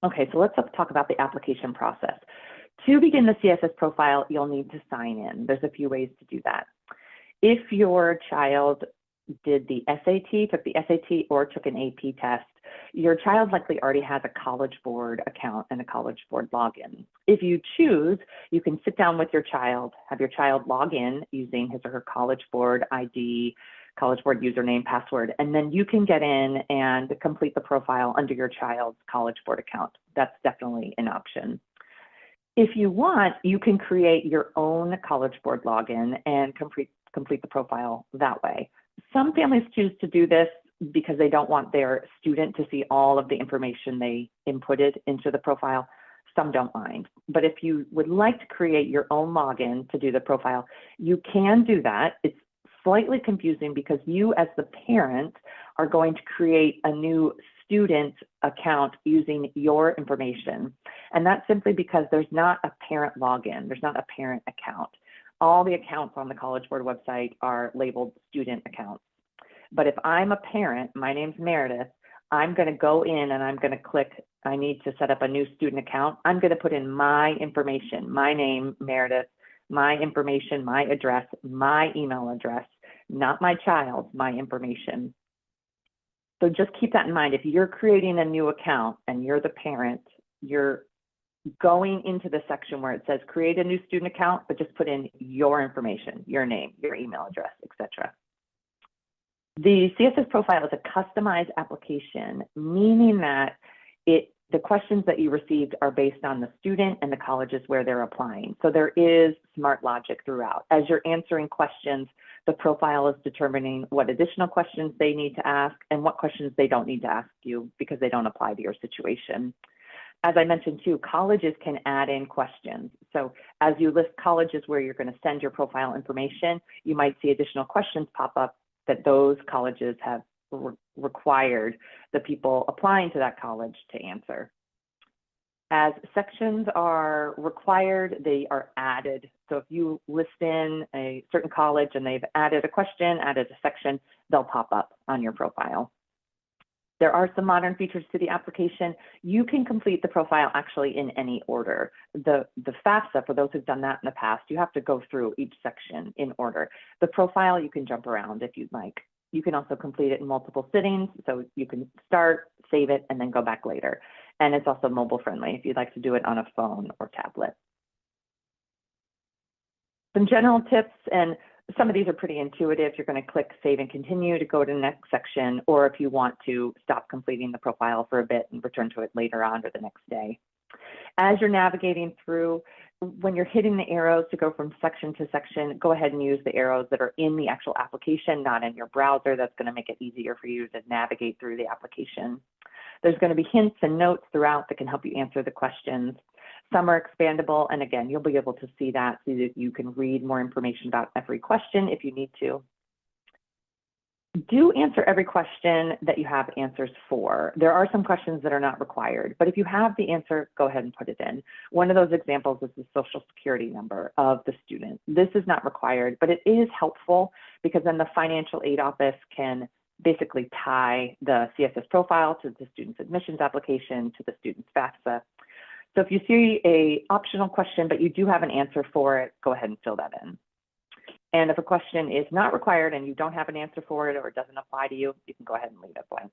Okay, so let's talk about the application process. To begin the CSS profile, you'll need to sign in. There's a few ways to do that. If your child did the SAT, took the SAT, or took an AP test, your child likely already has a College Board account and a College Board login. If you choose, you can sit down with your child, have your child log in using his or her College Board ID, College Board username, password, and then you can get in and complete the profile under your child's College Board account. That's definitely an option. If you want, you can create your own College Board login and complete the profile that way. Some families choose to do this because they don't want their student to see all of the information they inputted into the profile. Some don't mind. But if you would like to create your own login to do the profile, you can do that. It's slightly confusing because you as the parent are going to create a new student account using your information. And that's simply because there's not a parent login, there's not a parent account. All the accounts on the College Board website are labeled student accounts. But if I'm a parent, my name's Meredith, I'm going to go in and I'm going to click, I need to set up a new student account. I'm going to put in my information, my name, Meredith, my information, my address, my email address, not my child's, my information. So just keep that in mind. If you're creating a new account and you're the parent, you're going into the section where it says create a new student account, but just put in your information, your name, your email address, etc. The CSS profile is a customized application, meaning that the questions that you received are based on the student and the colleges where they're applying. So there is smart logic throughout. As you're answering questions, the profile is determining what additional questions they need to ask and what questions they don't need to ask you because they don't apply to your situation. As I mentioned too, colleges can add in questions. So as you list colleges where you're going to send your profile information, you might see additional questions pop up that those colleges have required the people applying to that college to answer. As sections are required, they are added. So if you list in a certain college and they've added a question, added a section, they'll pop up on your profile. There are some modern features to the application. You can complete the profile actually in any order. The FAFSA, for those who've done that in the past, you have to go through each section in order. The profile, you can jump around if you'd like. You can also complete it in multiple sittings, so you can start, save it, and then go back later. And it's also mobile friendly if you'd like to do it on a phone or tablet. Some general tips, and some of these are pretty intuitive. You're going to click Save and Continue to go to the next section, or if you want to stop completing the profile for a bit and return to it later on or the next day. As you're navigating through, when you're hitting the arrows to go from section to section, go ahead and use the arrows that are in the actual application, not in your browser. That's going to make it easier for you to navigate through the application. There's going to be hints and notes throughout that can help you answer the questions. Some are expandable, and again, you'll be able to see that so that you can read more information about every question if you need to. Do answer every question that you have answers for. There are some questions that are not required, but if you have the answer, go ahead and put it in. One of those examples is the Social Security number of the student. This is not required, but it is helpful because then the financial aid office can basically tie the CSS profile to the student's admissions application to the student's FAFSA. So if you see an optional question, but you do have an answer for it, go ahead and fill that in. And if a question is not required and you don't have an answer for it or it doesn't apply to you, you can go ahead and leave it blank.